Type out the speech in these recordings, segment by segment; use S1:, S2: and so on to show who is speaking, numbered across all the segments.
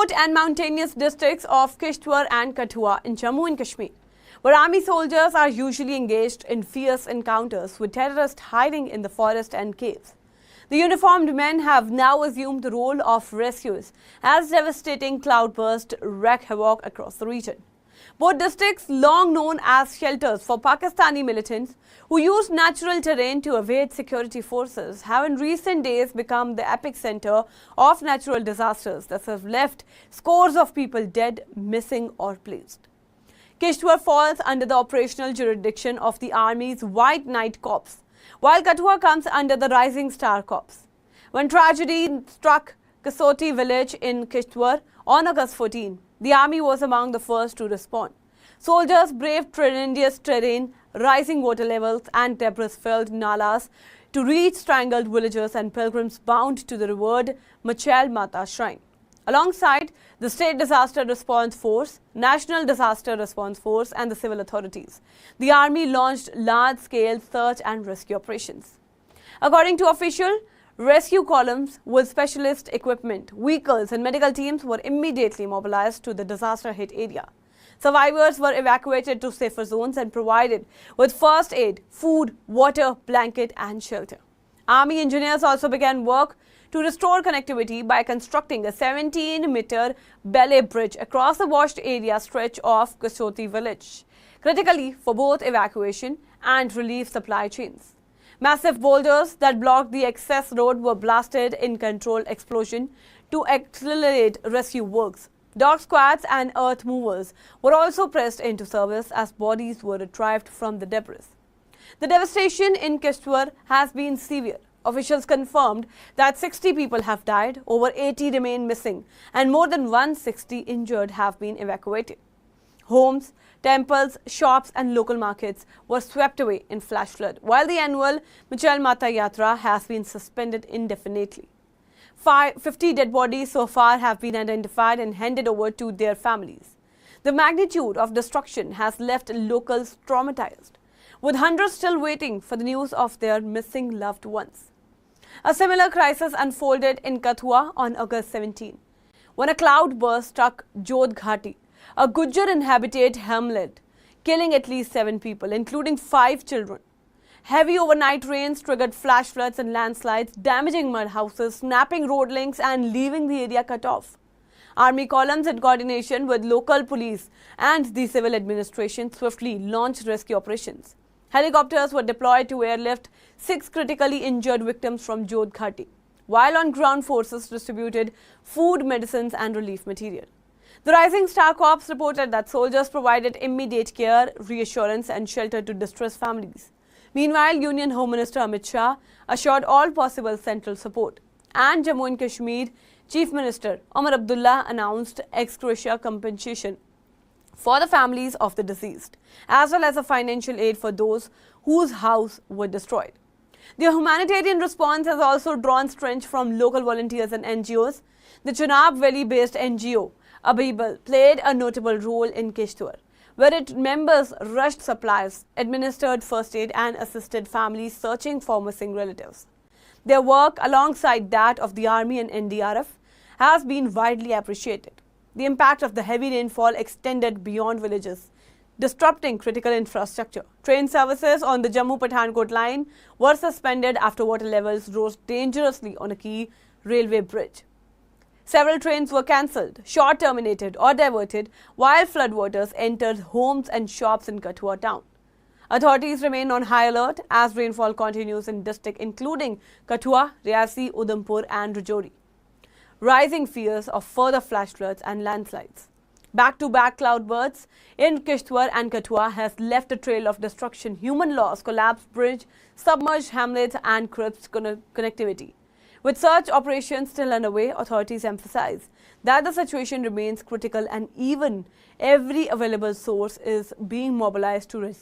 S1: remote and mountainous districts of Kishtwar and Kathua in Jammu and Kashmir, where army soldiers are usually engaged in fierce encounters with terrorists hiding in the forest and caves. The uniformed men have now assumed the role of rescuers as devastating cloudbursts wreak havoc across the region. Both districts, long known as shelters for Pakistani militants who use natural terrain to evade security forces, have in recent days become the epicenter of natural disasters that have left scores of people dead, missing or placed. Kishtwar falls under the operational jurisdiction of the Army's White Knight Corps, while Kathua comes under the Rising Star Corps. When tragedy struck Kasoti village in Kishtwar on August 14, the army was among the first to respond. Soldiers braved tremendous terrain, rising water levels and debris-filled nalas to reach strangled villagers and pilgrims bound to the revered Machel Mata shrine. Alongside the State Disaster Response Force, National Disaster Response Force and the civil authorities, the army launched large-scale search and rescue operations. According to official rescue columns with specialist equipment, vehicles and medical teams were immediately mobilized to the disaster-hit area. Survivors were evacuated to safer zones and provided with first aid, food, water, blanket and shelter. Army engineers also began work to restore connectivity by constructing a 17-meter belay bridge across the washed area stretch of Kasoti village, critically for both evacuation and relief supply chains. Massive boulders that blocked the access road were blasted in controlled explosion to accelerate rescue works. Dog squads and earth movers were also pressed into service as bodies were retrieved from the debris. The devastation in Kishtwar has been severe. Officials confirmed that 60 people have died, over 80 remain missing, and more than 160 injured have been evacuated. Homes, temples, shops and local markets were swept away in flash flood, while the annual Machel Mata Yatra has been suspended indefinitely. 50 dead bodies so far have been identified and handed over to their families. The magnitude of destruction has left locals traumatized, with hundreds still waiting for the news of their missing loved ones. A similar crisis unfolded in Kathua on August 17, when a cloudburst struck Jodh Ghati, a Gujjar-inhabited hamlet, killing at least 7 people, including 5 children. Heavy overnight rains triggered flash floods and landslides, damaging mud houses, snapping road links and leaving the area cut off. Army columns, in coordination with local police and the civil administration, swiftly launched rescue operations. Helicopters were deployed to airlift 6 critically injured victims from Jodh Ghati, while on-ground forces distributed food, medicines and relief material. The Rising Star Corps reported that soldiers provided immediate care, reassurance and shelter to distressed families. Meanwhile, Union Home Minister Amit Shah assured all possible central support, and Jammu and Kashmir Chief Minister Omar Abdullah announced ex gratia compensation for the families of the deceased, as well as a financial aid for those whose house were destroyed. The humanitarian response has also drawn strength from local volunteers and NGOs. The Chenab Valley-based NGO Abibal played a notable role in Kishtwar, where its members rushed supplies, administered first aid and assisted families searching for missing relatives. Their work, alongside that of the Army and NDRF, has been widely appreciated. The impact of the heavy rainfall extended beyond villages, disrupting critical infrastructure. Train services on the Jammu-Pathankot line were suspended after water levels rose dangerously on a key railway bridge. Several trains were cancelled, short terminated or diverted, while floodwaters entered homes and shops in Kathua town. Authorities remain on high alert as rainfall continues in districts including Kathua, Riasi, Udhampur and Rajouri, rising fears of further flash floods and landslides. Back-to-back cloudbursts in Kishtwar and Kathua has left a trail of destruction, human loss, collapsed bridge, submerged hamlets and crisped connectivity. With search operations still underway, authorities emphasize that the situation remains critical and even every available source is being mobilized to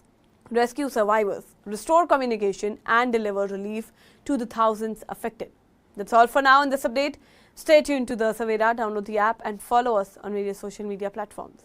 S1: rescue survivors, restore communication and deliver relief to the thousands affected. That's all for now in this update. Stay tuned to the Savera, download the app and follow us on various social media platforms.